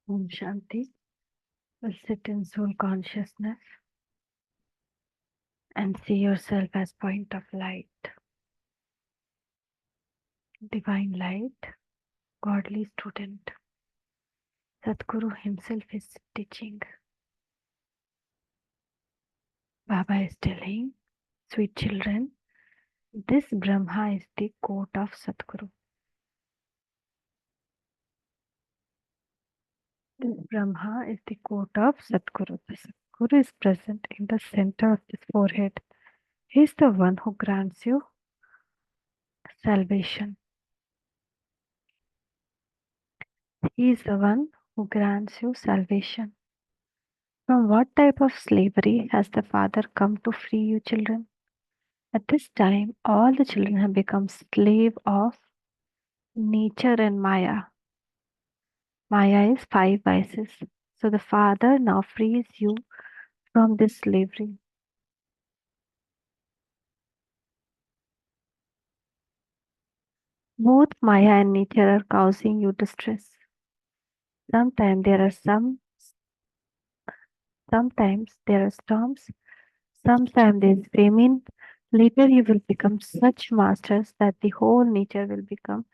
Om Shanti. Will sit in soul consciousness and see yourself as point of light, divine light, godly student. Satguru himself is teaching. Baba is telling, sweet children, this Brahma is the court of Satguru. This Brahma is the court of Satguru. The Satguru is present in the center of this forehead. He is the one who grants you salvation. He is the one who grants you salvation. From what type of slavery has the Father come to free you, children? At this time, all the children have become slave of nature and Maya. Maya is five vices. So the Father now frees you from this slavery. Both Maya and nature are causing you distress. Sometimes there are sometimes there are storms, sometimes there is famine. Later you will become such masters that the whole nature will become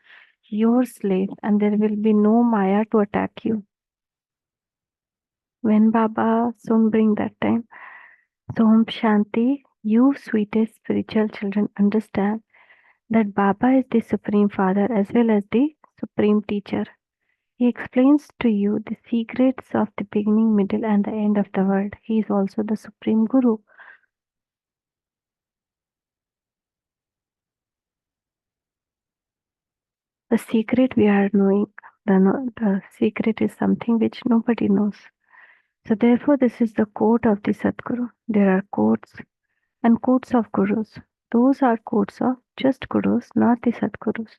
your slave and there will be no Maya to attack you. When Baba soon bring that time, so Om Shanti, you sweetest spiritual children understand that Baba is the Supreme Father as well as the Supreme Teacher. He explains to you the secrets of the beginning, middle, and the end of the world. He is also the Supreme Guru. The secret we are knowing, the secret is something which nobody knows. So therefore, this is the court of the Satguru. There are courts and courts of gurus. Those are courts of just gurus, not the Satgurus.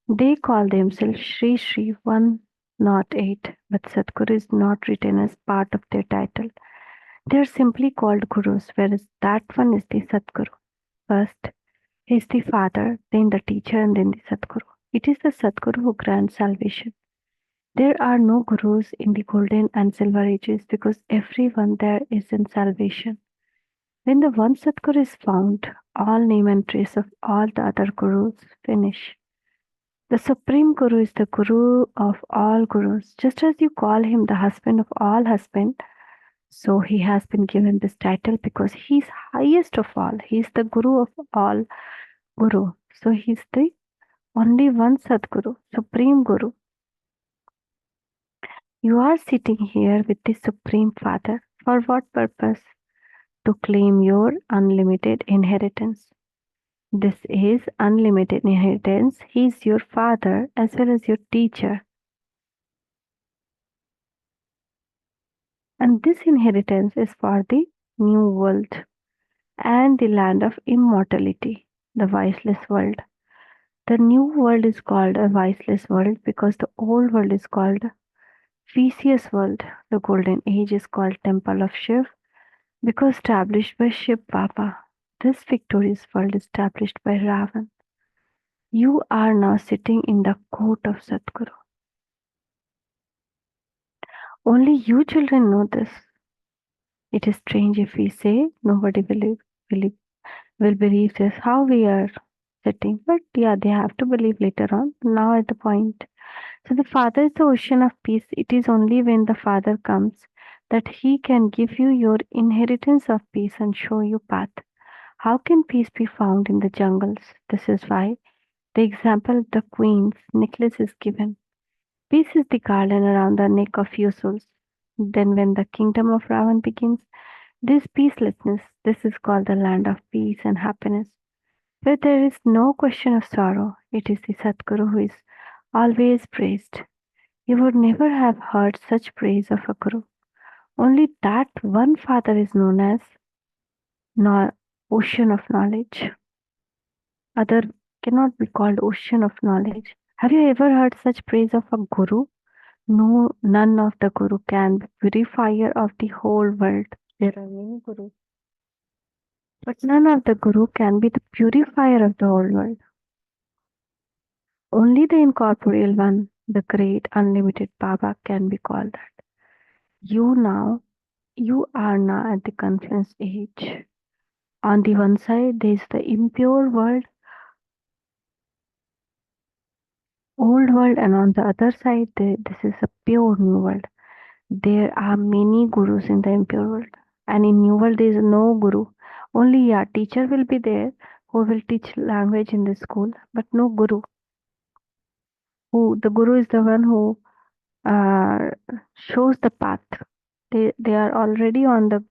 They call themselves Sri Sri 108, but Satguru is not written as part of their title. They are simply called gurus, whereas that one is the Satguru. First is the Father, then the teacher, and then the Satguru. It is the Satguru who grants salvation. There are no gurus in the golden and silver ages because everyone there is in salvation. When the one Satguru is found, all name and trace of all the other gurus finish. The Supreme Guru is the Guru of all gurus. Just as you call him the husband of all husbands, so he has been given this title because he is highest of all. He is the Guru of all Guru. So he is the only one Sadguru, Supreme Guru. You are sitting here with the Supreme Father. For what purpose? To claim your unlimited inheritance. This is unlimited inheritance. He is your father as well as your teacher. And this inheritance is for the new world and the land of immortality, the viceless world. The new world is called a viceless world because the old world is called vicious world. The golden age is called temple of Shiv because established by Shiv Baba. This victorious world established by Ravan. You are now sitting in the court of Satguru. Only you children know this. It is strange if we say nobody will believe this, how we are sitting. But yeah, they have to believe later on. Now at the point. So the Father is the ocean of peace. It is only when the Father comes that He can give you your inheritance of peace and show you path. How can peace be found in the jungles? This is why the example of the queen's necklace is given. Peace is the garland around the neck of your souls. Then when the kingdom of Ravan begins, this peacelessness, this is called the land of peace and happiness, where there is no question of sorrow. It is the Satguru who is always praised. You would never have heard such praise of a Guru. Only that one Father is known as ocean of knowledge. Other cannot be called ocean of knowledge. Have you ever heard such praise of a Guru? No, none of the Guru can be purifier of the whole world. There are many Gurus, but none of the Guru can be the purifier of the whole world. Only the incorporeal one, the great unlimited Baba can be called that. You now, you are now at the confluence age. On the one side, there is the impure world, old world, and on the other side, this is a pure new world. There are many gurus in the impure world, and in new world there is no guru. Only yeah, teacher will be there who will teach language in the school, but no guru. Who the guru is the one who uh, shows the path. They are already on the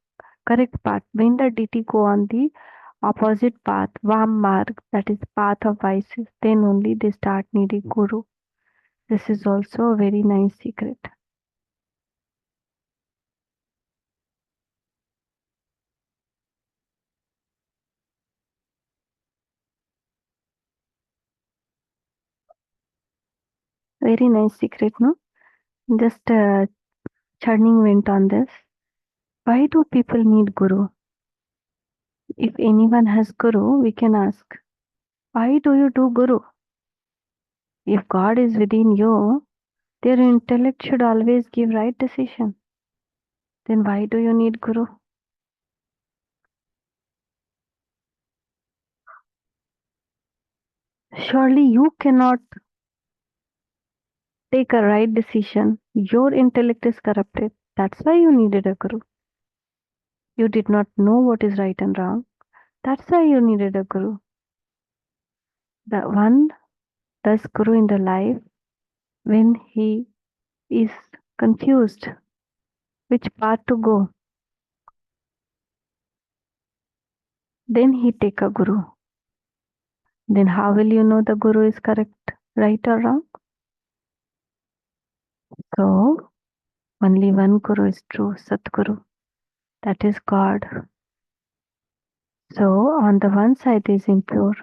correct path. When the deity go on the opposite path, Vam Marg, that is path of vices, then only they start needing guru. This is also a very nice secret. Very nice secret, no? Just churning went on this. Why do people need guru? If anyone has guru, we can ask, why do you do guru? If God is within you, their intellect should always give right decision. Then why do you need guru? Surely you cannot take a right decision. Your intellect is corrupted. That's why you needed a guru. You did not know what is right and wrong. That's why you needed a guru. The one does guru in the life when he is confused which path to go. Then he take a guru. Then how will you know the guru is correct, right or wrong? So only one guru is true, Satguru. That is God. So on the one side is impure.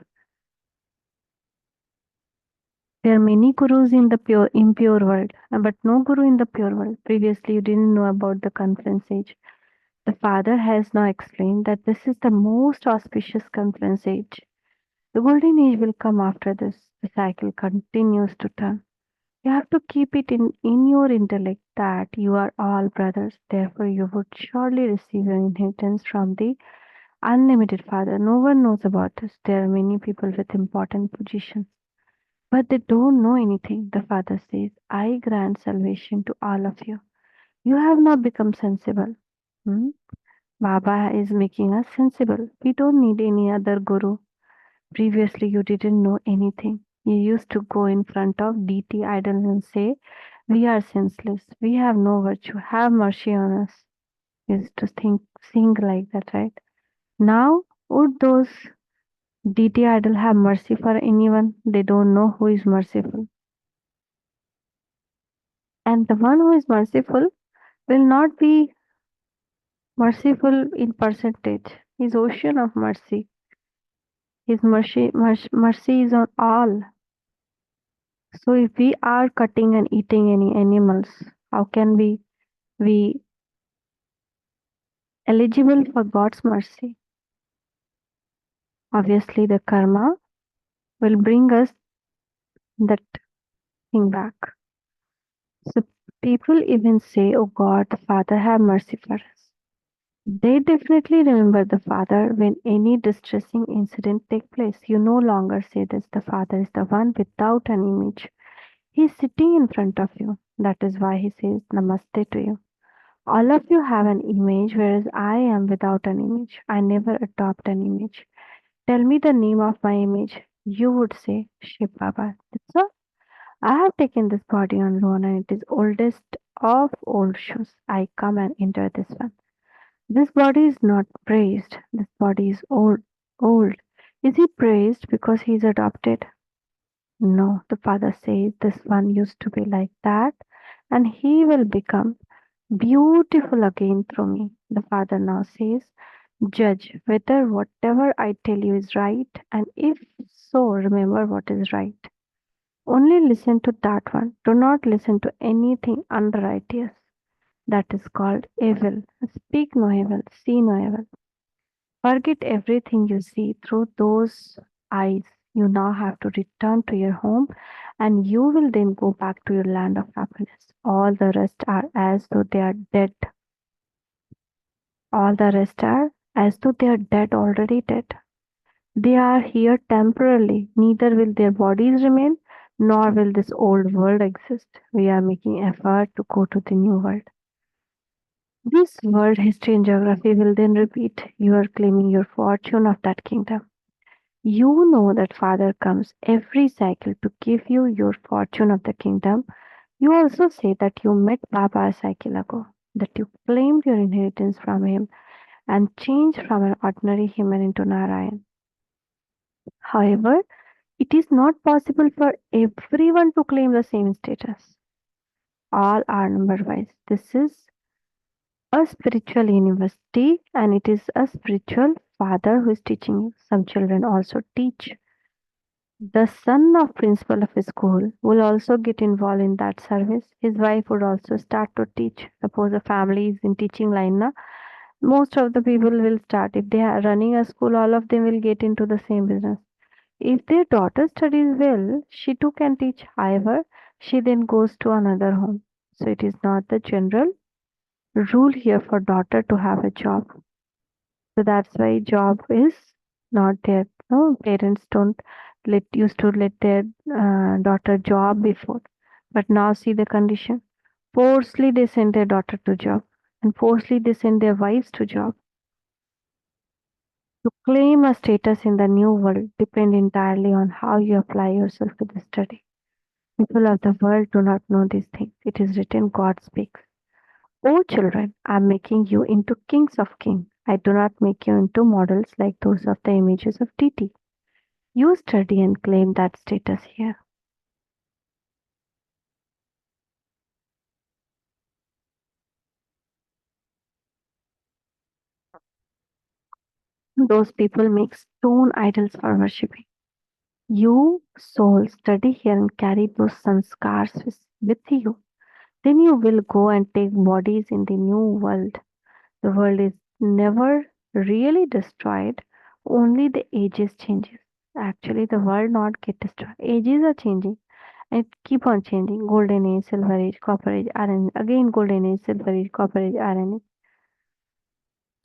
There are many gurus in the pure impure world, but no guru in the pure world. Previously you didn't know about the conference age. The father has now explained that this is the most auspicious conference age. The golden age will come after this. The cycle continues to turn. You have to keep it in your intellect that you are all brothers. Therefore, you would surely receive your inheritance from the unlimited Father. No one knows about this. There are many people with important positions, but they don't know anything. The Father says, I grant salvation to all of you. You have now become sensible. Hmm? Baba is making us sensible. We don't need any other guru. Previously, you didn't know anything. You used to go in front of deity idols and say, we are senseless. We have no virtue. Have mercy on us. You used to sing like that, right? Now, would those deity idol have mercy for anyone? They don't know who is merciful. And the one who is merciful will not be merciful in percentage. His ocean of mercy. His mercy is on all. So if we are cutting and eating any animals, how can we be eligible for God's mercy? Obviously, the karma will bring us that thing back. So people even say, "Oh God, the Father, have mercy for us." They definitely remember the Father when any distressing incident take place. You no longer say this. The Father is the one without an image. He is sitting in front of you. That is why he says Namaste to you. All of you have an image, whereas I am without an image. I never adopt an image. Tell me the name of my image. You would say Shiv Baba. That's all. I have taken this body on loan and it is oldest of old shoes. I come and enter this one. This body is not praised. This body is old. Old. Is he praised because he is adopted? No. The father says this one used to be like that and he will become beautiful again through me. The father now says, judge whether whatever I tell you is right, and if so, remember what is right. Only listen to that one. Do not listen to anything unrighteous. That is called evil. Speak no evil, see no evil. Forget everything you see through those eyes. You now have to return to your home and you will then go back to your land of happiness. All the rest are as though they are dead. All the rest are as though they are dead, already dead. They are here temporarily. Neither will their bodies remain, nor will this old world exist. We are making effort to go to the new world. This world history and geography will then repeat. You are claiming your fortune of that kingdom. You know that Father comes every cycle to give you your fortune of the kingdom. You also say that you met Baba a cycle ago, that you claimed your inheritance from him and changed from an ordinary human into Narayan. However, it is not possible for everyone to claim the same status. All are number wise. This is a spiritual university and it is a spiritual father who is teaching you. Some children also teach. The son of principal of a school will also get involved in that service. His wife would also start to teach. Suppose a family is in teaching line, na, most of the people will start. If they are running a school, all of them will get into the same business. If their daughter studies well, she too can teach. However, she then goes to another home. So it is not the general rule here for daughter to have a job. So that's why job is not there. No, parents don't used to let their daughter job before, but now see the condition. Forcefully they send their daughter to job, and forcefully they send their wives to job. To claim a status in the new world depend entirely on how you apply yourself to the study. People of the world do not know these things. It is written, God speaks. O children, I am making you into kings of kings. I do not make you into models like those of the images of deity. You study and claim that status here. Those people make stone idols for worshipping. You, soul, study here and carry those sanskars with you. Then you will go and take bodies in the new world. The world is never really destroyed, only the ages changes. Actually, the world not get destroyed. Ages are changing. It keep on changing. Golden age, silver age, copper age, iron age. Again golden age, silver age, copper age, iron age.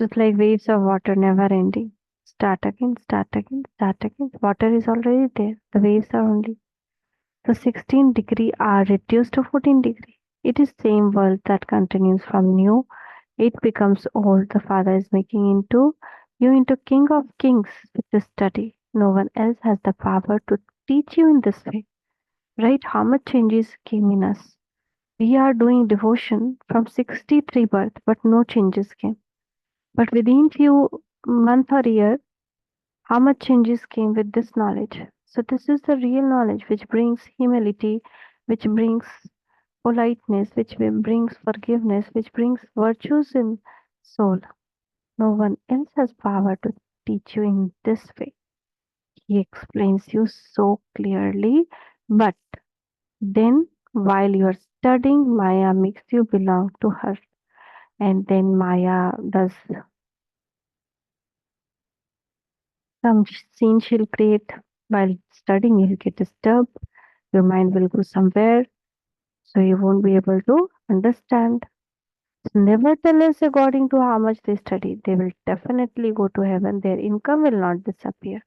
Just like waves of water never ending. Start again, start again, start again. Water is already there. The waves are only. So 16 degree are reduced to 14 degree. It is same world that continues from new. It becomes old. The Father is making you into King of Kings with this study. No one else has the power to teach you in this way. Right? How much changes came in us? We are doing devotion from 63 birth, but no changes came. But within few month or year, how much changes came with this knowledge? So this is the real knowledge which brings humility, which brings politeness, which brings forgiveness, which brings virtues in soul. No one else has power to teach you in this way. He explains you so clearly, but then while you are studying, Maya makes you belong to her. And then Maya does some scene she'll create while studying. You'll get disturbed, your mind will go somewhere, so you won't be able to understand. So never tell us according to how much they study. They will definitely go to heaven. Their income will not disappear.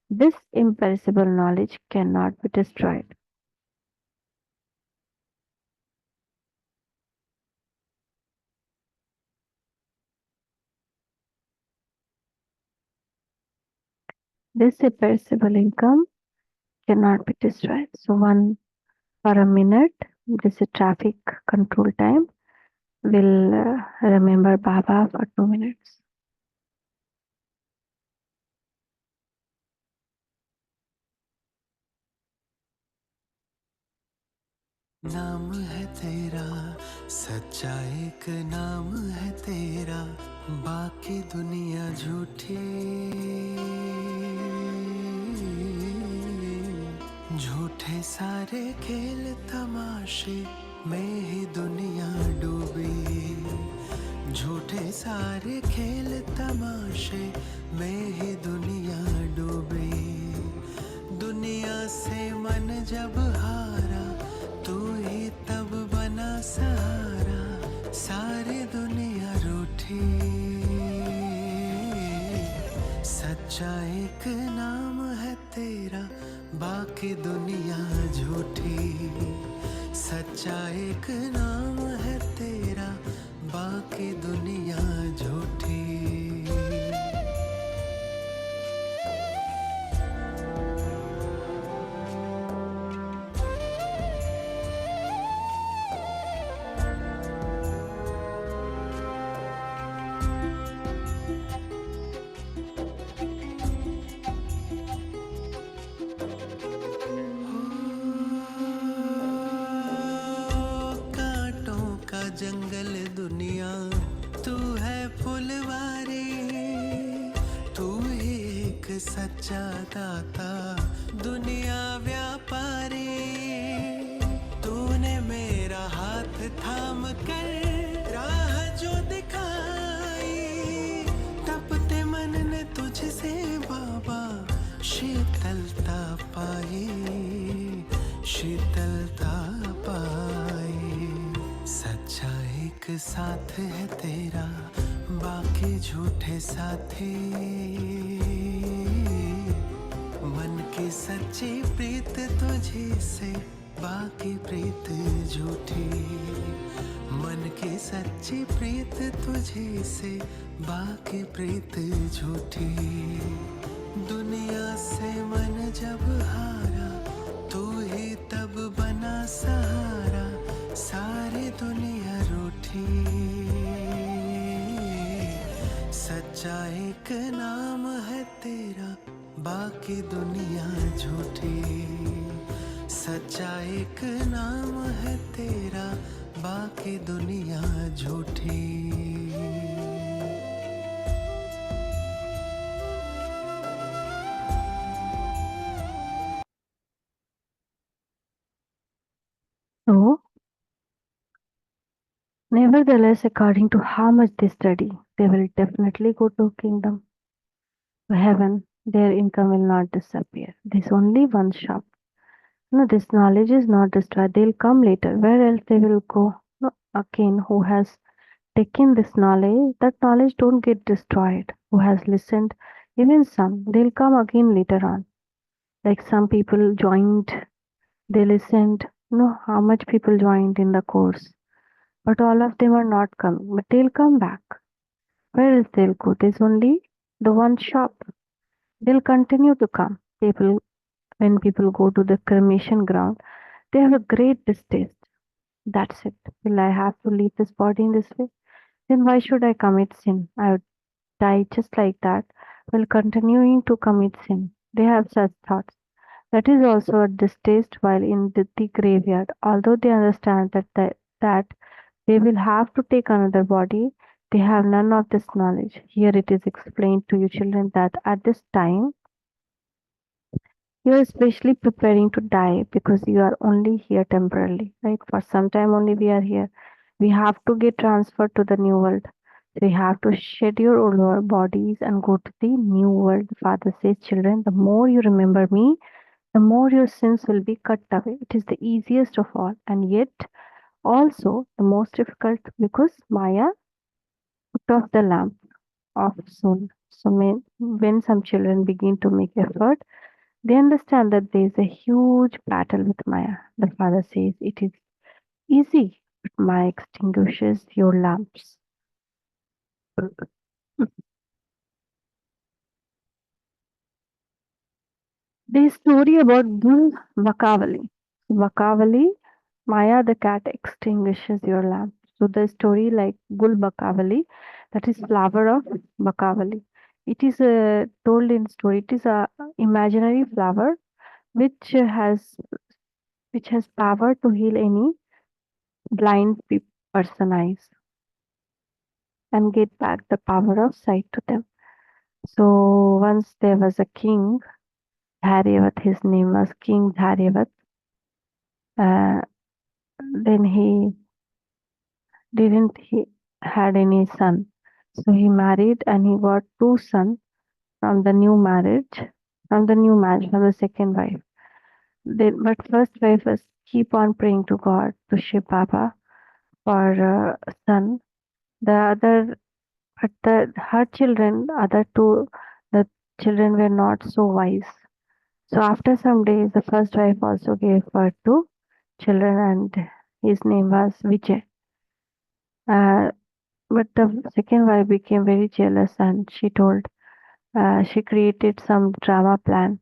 This imperishable knowledge cannot be destroyed. This imperishable income cannot be destroyed. So one for a minute, this is traffic control time. We'll remember Baba for 2 minutes. नाम है तेरा सच्चा एक नाम है तेरा बाकी दुनिया झूठी झूठे सारे खेल तमाशे में ही दुनिया डूबी झूठे सारे खेल तमाशे में ही दुनिया डूबी दुनिया से मन जब हारा, तू ही तब बना सहारा, सारी दुनिया रूठी। सच्चा एक नाम है तेरा, बाकी दुनिया झूठी। सच्चा एक नाम है तेरा, बाकी दुनिया झूठी। कांटों का जंगल दुनिया, तू है फुलवारी। तू एक सच्चा दाता, दुनिया व्यापारी। तूने मेरा हाथ थाम कर राह जो दिखाई, तपते मन ने तुझसे बाबा शीतलता पाई, शीतलता पाई। सच्चा एक साथ है तेरा, बाकी झूठे साथी। मन की सच्ची प्रीत तुझी से, बाकी प्रीत झूठी। मन की सच्ची प्रीत तुझी से, बाकी प्रीत झूठी। दुनिया से मन जब हारा, तू ही तब बना सहारा, सारी दुनिया रूठी। सच्चा एक नाम है तेरा, बाकी दुनिया झूठी। सच्चा एक नाम है तेरा, बाकी दुनिया झूठी। So, nevertheless, according to how much they study, they will definitely go to kingdom, to heaven. Their income will not disappear. There's only one shop. No, this knowledge is not destroyed. They'll come later. Where else they will go? No, again, who has taken this knowledge, that knowledge don't get destroyed. Who has listened, even some, they'll come again later on. Like some people joined, they listened. No, how much people joined in the course, but all of them are not coming. But they'll come back. Where else they'll go? There's only the one shop. They'll continue to come. People, when people go to the cremation ground, they have a great distaste. That's it. Will I have to leave this body in this way? Then why should I commit sin? I would die just like that, while continuing to commit sin. They have such thoughts. That is also a distaste while in the graveyard. Although they understand that they will have to take another body, they have none of this knowledge. Here it is explained to you children that at this time you are especially preparing to die because you are only here temporarily, right? For some time only we are here. We have to get transferred to the new world. We have to shed your old bodies and go to the new world. The Father says, children, the more you remember me, the more your sins will be cut away. It is the easiest of all, and yet also the most difficult because Maya put off the lamp of soul. So when some children begin to make effort, they understand that there is a huge battle with Maya. The Father says it is easy, but Maya extinguishes your lamps. The story about Gul Bakavali. Bakavali, Maya the cat extinguishes your lamp. So the story like Gul Bakavali, that is flower of Bakavali. It is told in story. It is a imaginary flower which has which has power to heal any blind person eyes and get back the power of sight to them. So once there was a king, Dharyavat, his name was King Dharyavat. Uh, then he had any son. So he married and he got two sons from the new marriage, from the second wife. Then, but first wife was keep on praying to God, to Shiv Baba for son. The other, but her children, other two, the children were not so wise. So after some days, the first wife also gave birth to children, and his name was Vijay. Uh, but the second wife became very jealous, and she created some drama plan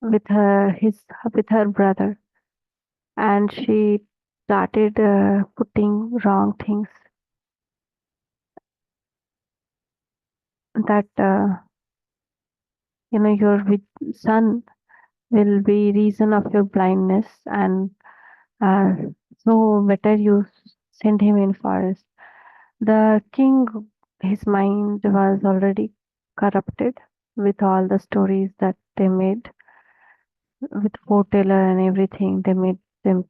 with her brother, and she started putting wrong things that your son will be reason of your blindness, and uh, so better you send him in forest. The king, his mind was already corrupted with all the stories that they made with foreteller and everything. They made them.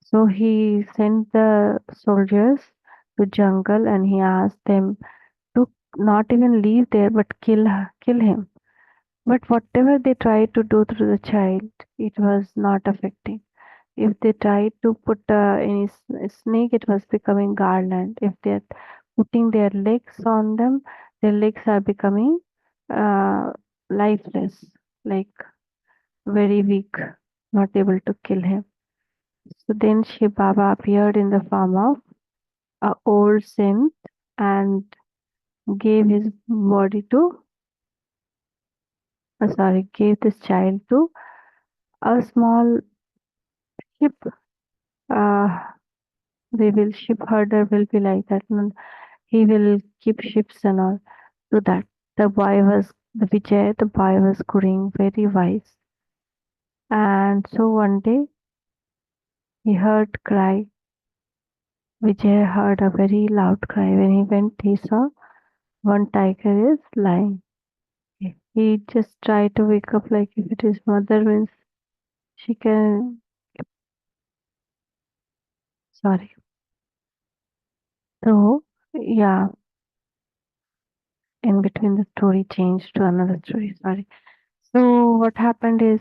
So he sent the soldiers to jungle, and he asked them to not even leave there but kill him. But whatever they tried to do through the child, it was not affecting. If they tried to put any snake, it was becoming garland. If they're putting their legs on them, their legs are becoming uh, lifeless, like very weak, not able to kill him. So then Shiv Baba appeared in the form of a old saint and gave his body to, gave this child to a small ship. Uh, they will ship herder will be like that. He will keep ships and all. So that the Vijay, the boy was growing very wise. And so one day he heard cry. Vijay heard a very loud cry. When he went, he saw one tiger is lying. He just tried to wake up, like if it is mother means she can. Sorry. So yeah, in between the story changed to another story. Sorry. So what happened is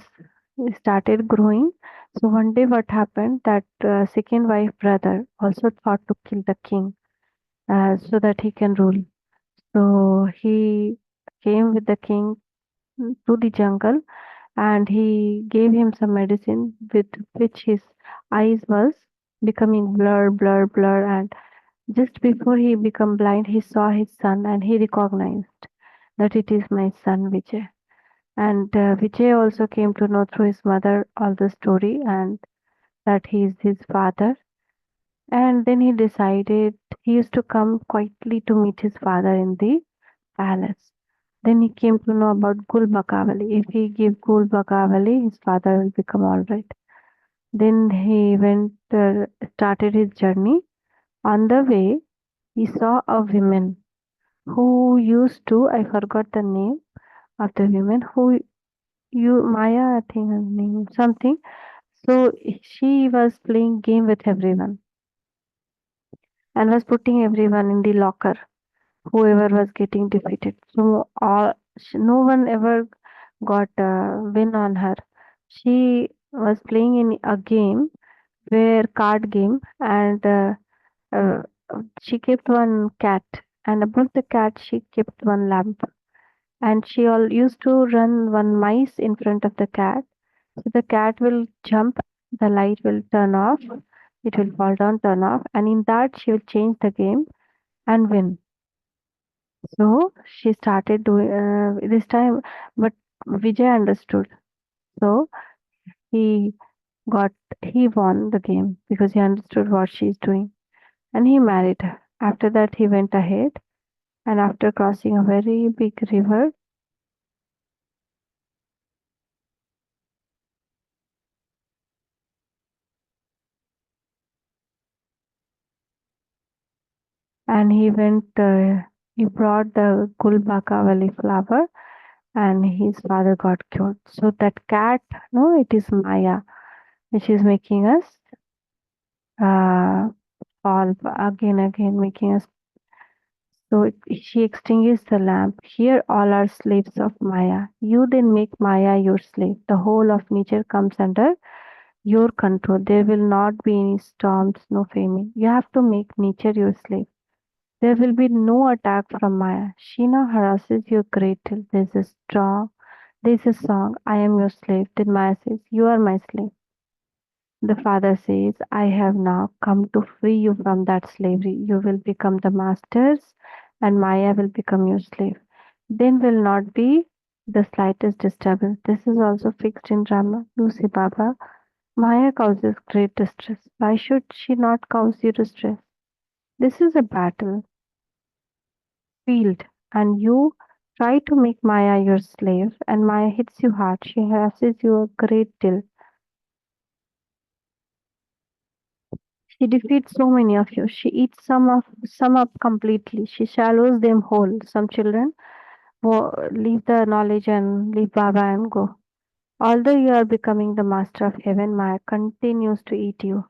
he started growing. So one day what happened that second wife brother also thought to kill the king so that he can rule. So he came with the king to the jungle, and he gave him some medicine with which his eyes was becoming blur, and just before he became blind, he saw his son and he recognized that it is my son Vijay. And Vijay also came to know through his mother all the story, and that he is his father. And then he decided he used to come quietly to meet his father in the palace. Then he came to know about Gul Bakavali. If he give Gul Bakavali, his father will become all right. Then he started his journey. On the way, he saw a woman who used to, I forgot the name of the woman, who you Maya, I think her name, something. So she was playing game with everyone and was putting everyone in the locker, whoever was getting defeated. So no one ever got a win on her. She was playing in a game where card game, and uh, she kept one cat, and above the cat she kept one lamp, and she all used to run one mice in front of the cat. So the cat will jump, the light will turn off, it will fall down, turn off, and in that she will change the game and win. So she started doing this time, but Vijay understood. So he got he won the game because he understood what she's doing, and he married her. After that, he went ahead, and after crossing a very big river, and he brought the Gulbakawali flower, and his father got cured. So that cat, no, it is Maya, which is making us uh, fall again, making us So she extinguishes the lamp. Here all are slaves of Maya. You then make Maya your slave. The whole of nature comes under your control. There will not be any storms, no famine. You have to make nature your slave. There will be no attack from Maya. She now harasses your cradle. There's a song, I am your slave. Then Maya says, you are my slave. The father says, I have now come to free you from that slavery. You will become the masters, and Maya will become your slave. Then will not be the slightest disturbance. This is also fixed in Brahma. You see, Baba, Maya causes great distress. Why should she not cause you distress? This is a battle field, and you try to make Maya your slave, and Maya hits you hard. She harasses you a great deal. She defeats so many of you. She eats some up completely. She swallows them whole. Some children leave the knowledge and leave Baba and go. Although you are becoming the master of heaven, Maya continues to eat you.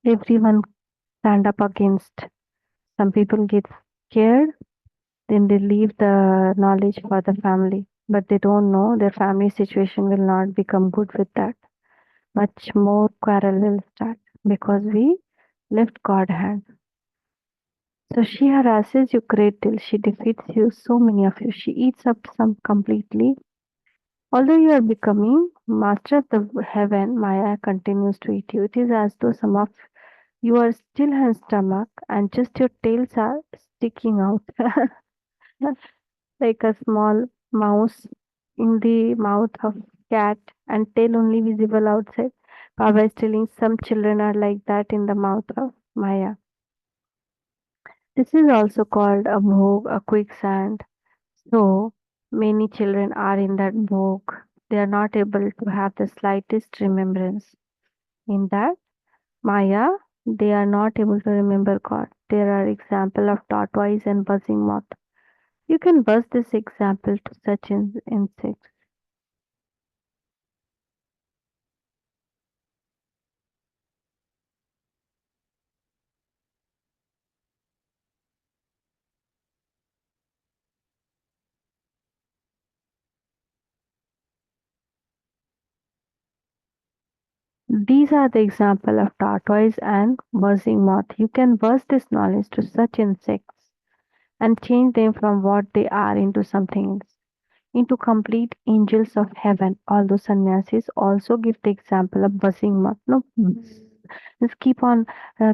Everyone stand up against. Some people get scared, then they leave the knowledge for the family. But they don't know their family situation will not become good with that. Much more quarrel will start because we left God hand. So she harasses you great till she defeats you, so many of you. She eats up some completely. Although you are becoming master of the heaven, Maya continues to eat you. It is as though some of you are still in stomach and just your tails are sticking out like a small mouse in the mouth of cat and tail only visible outside. Baba is telling some children are like that in the mouth of Maya. This is also called a bhog, a quicksand. So many children are in that bhog. They are not able to have the slightest remembrance. In that Maya, they are not able to remember God. There are example of tortoise and buzzing moth. You can buzz this example to such insects. These are the example of tortoise and buzzing moth. You can buzz this knowledge to such insects and change them from what they are into something else, into complete angels of heaven. Although sannyasis also give the example of buzzing moth. No, just keep on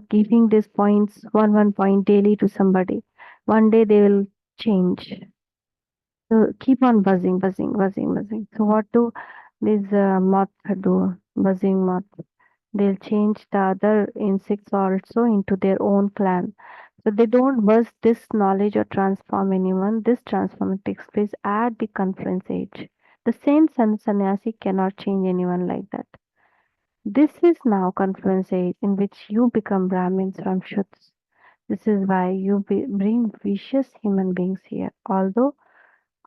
giving these points, one point daily to somebody. One day they will change. So keep on buzzing, buzzing, buzzing, buzzing. So what do these moth do? Buzzing moth. They'll change the other insects also into their own clan. So they don't buzz this knowledge or transform anyone. This transformation takes place at the conference age. The saints and sannyasi cannot change anyone like that. This is now conference age in which you become Brahmins from Shuddhas. This is why bring vicious human beings here. Although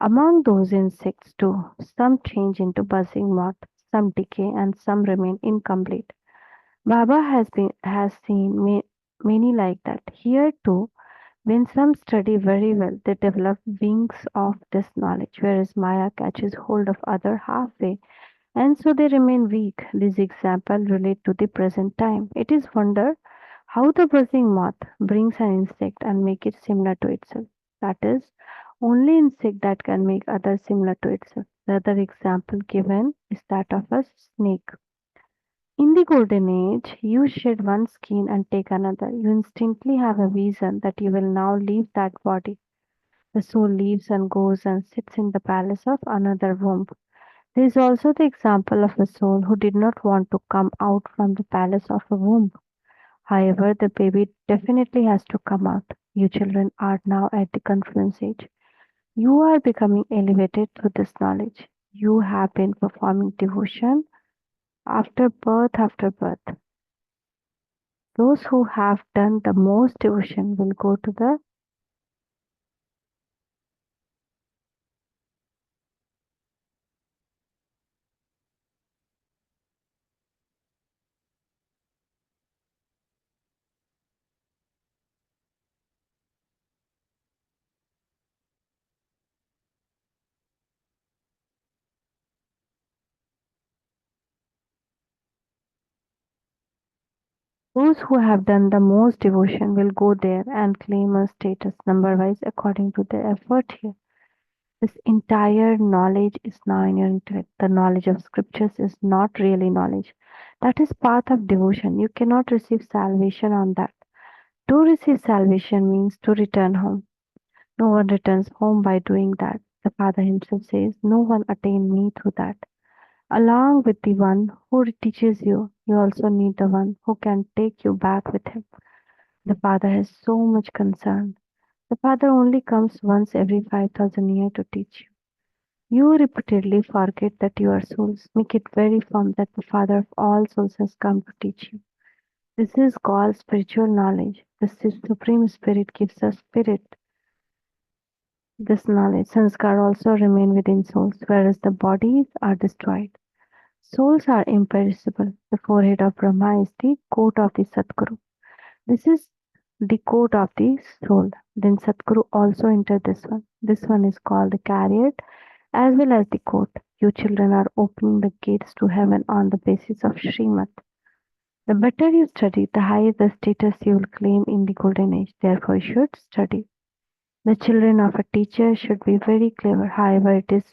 among those insects too, some change into buzzing moth, some decay, and some remain incomplete. Baba has seen many like that. Here too, when some study very well, they develop wings of this knowledge, whereas Maya catches hold of other halfway, and so they remain weak. This example relate to the present time. It is wonder how the buzzing moth brings an insect and make it similar to itself. That is, only insect that can make others similar to itself. The other example given is that of a snake. In the golden age, you shed one skin and take another. You instantly have a vision that you will now leave that body. The soul leaves and goes and sits in the palace of another womb. There is also the example of a soul who did not want to come out from the palace of a womb. However, the baby definitely has to come out. You children are now at the confluence age. You are becoming elevated through this knowledge. You have been performing devotion after birth. Those who have done the most devotion will go to the Those who have done the most devotion will go there and claim a status number wise according to their effort here. This entire knowledge is now in your intellect. The knowledge of scriptures is not really knowledge. That is path of devotion. You cannot receive salvation on that. To receive salvation means to return home. No one returns home by doing that. The Father himself says, no one attained me through that. Along with the one who teaches you, you also need the one who can take you back with him. The Father has so much concern. The Father only comes once every 5,000 years to teach you. You repeatedly forget that you are souls. Make it very firm that the Father of all souls has come to teach you. This is called spiritual knowledge. The Supreme Spirit gives us spirit. This knowledge, sanskar also remain within souls, whereas the bodies are destroyed. Souls are imperishable. The forehead of Brahma is the coat of the Satguru. This is the coat of the soul. Then Satguru also entered this one. This one is called the chariot as well as the coat. You children are opening the gates to heaven on the basis of Srimad. The better you study, the higher the status you will claim in the golden age. Therefore, you should study. The children of a teacher should be very clever. However, it is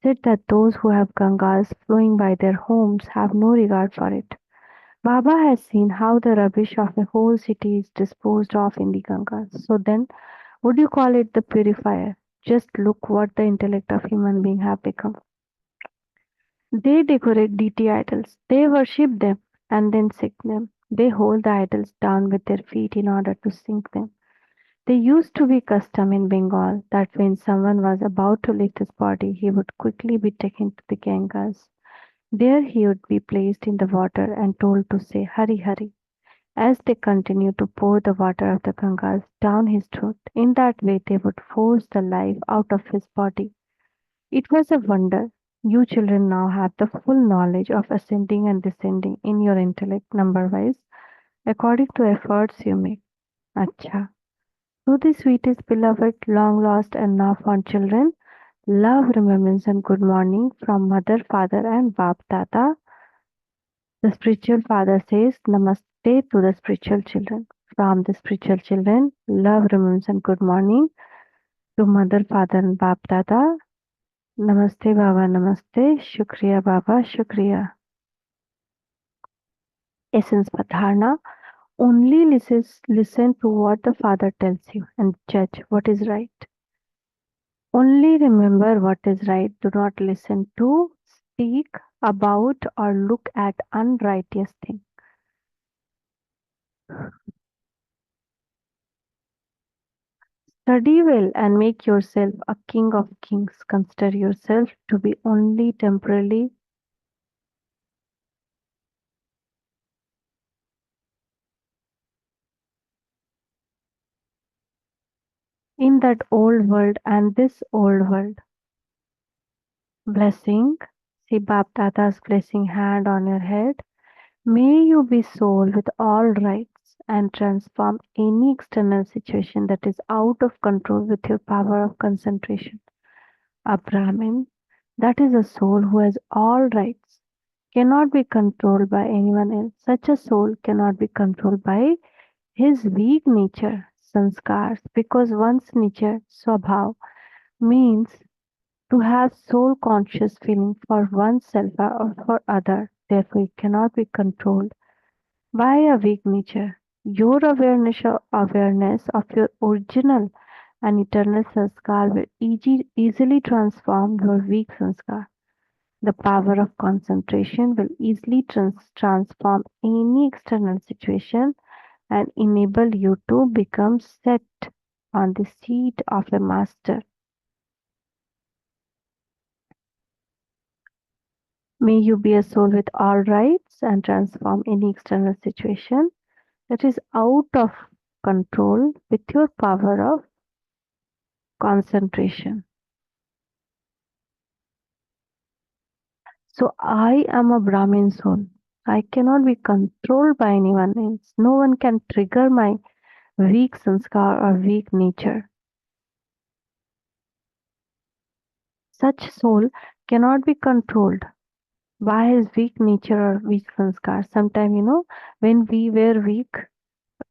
said that those who have Gangas flowing by their homes have no regard for it. Baba has seen how the rubbish of a whole city is disposed of in the Gangas. So then, would you call it the purifier? Just look what the intellect of human being have become. They decorate deity idols. They worship them and then sink them. They hold the idols down with their feet in order to sink them. There used to be custom in Bengal that when someone was about to lift his body, he would quickly be taken to the Gangas. There he would be placed in the water and told to say Hari Hari. As they continued to pour the water of the Gangas down his throat, in that way they would force the life out of his body. It was a wonder. You children now have the full knowledge of ascending and descending in your intellect number wise according to efforts you make. Acha. To the sweetest beloved, long lost and now found children, love, remembrance and good morning from mother, father and Bap Dada. The spiritual father says Namaste to the spiritual children. From the spiritual children, love, remembrance and good morning to mother, father and Bap Dada. Namaste Baba, Namaste. Shukriya Baba, Shukriya. Essence for dharna. Only listen to what the Father tells you and judge what is right. Only remember what is right. Do not listen to, speak about, or look at unrighteous things. Study well and make yourself a king of kings. Consider yourself to be only temporarily in that old world and this old world. Blessing. See Bap Dada's blessing hand on your head. May you be soul with all rights and transform any external situation that is out of control with your power of concentration. A Brahmin, that is a soul who has all rights, cannot be controlled by anyone else. Such a soul cannot be controlled by his weak nature, sanskars, because one's nature, swabhav, means to have soul conscious feeling for oneself or for other. Therefore, it cannot be controlled by a weak nature. Your awareness of your original and eternal sanskar will easily transform your weak sanskar. The power of concentration will easily transform any external situation and enable you to become set on the seat of a master. May you be a soul with all rights and transform any external situation that is out of control with your power of concentration. So I am a Brahmin soul. I cannot be controlled by anyone else. No one can trigger my weak sanskar or weak nature. Such soul cannot be controlled. by his weak nature or weak sanskar. Sometimes, when we were weak,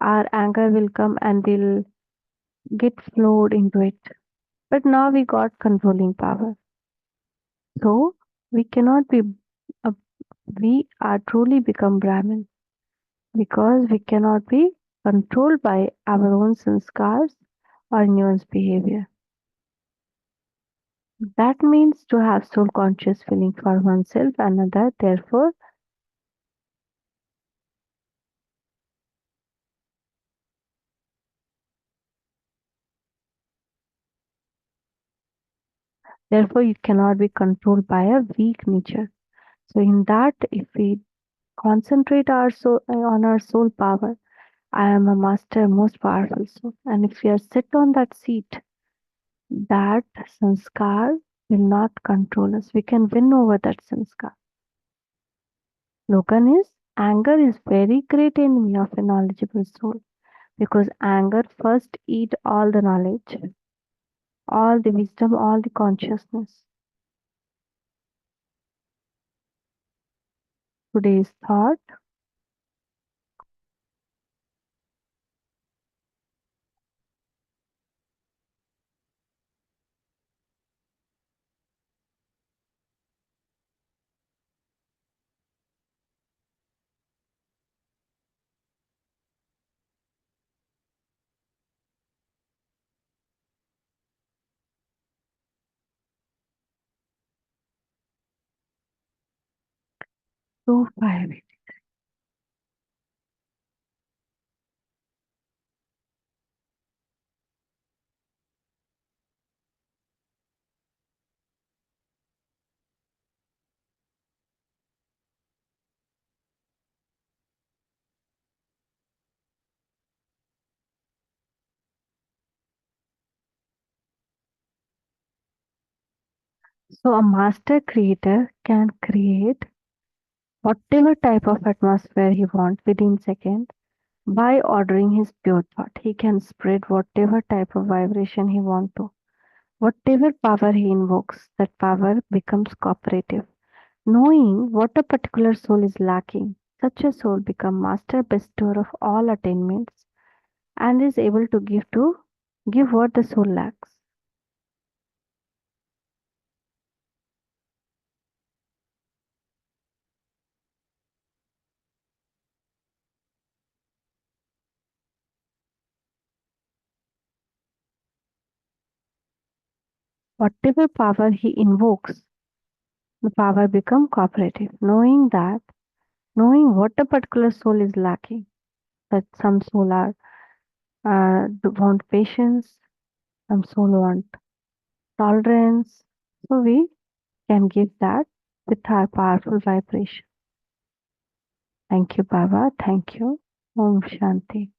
our anger will come and will get flowed into it. But now we got controlling power. So we cannot be, uh, we are truly become Brahmin because we cannot be controlled by our own sanskars or nuanced behavior. That means to have soul conscious feeling for oneself and another. Therefore, you cannot be controlled by a weak nature. So, in that, if we concentrate our soul on our soul power, I am a master, most powerful soul. And if we are sit on that seat, that sanskar will not control us. We can win over that sanskar. Slogan is anger is very great enemy of a knowledgeable soul because anger first eat all the knowledge, all the wisdom, all the consciousness. Today's thought. So fiery. So a master creator can create whatever type of atmosphere he wants within seconds by ordering his pure thought. He can spread whatever type of vibration he wants to. Whatever power he invokes, that power becomes cooperative. Knowing what a particular soul is lacking, such a soul becomes master bestower of all attainments and is able to give what the soul lacks. Whatever power he invokes, the power become cooperative. Knowing what a particular soul is lacking, that some soul are want patience, some soul want tolerance. So we can give that with our powerful vibration. Thank you, Baba. Thank you. Om Shanti.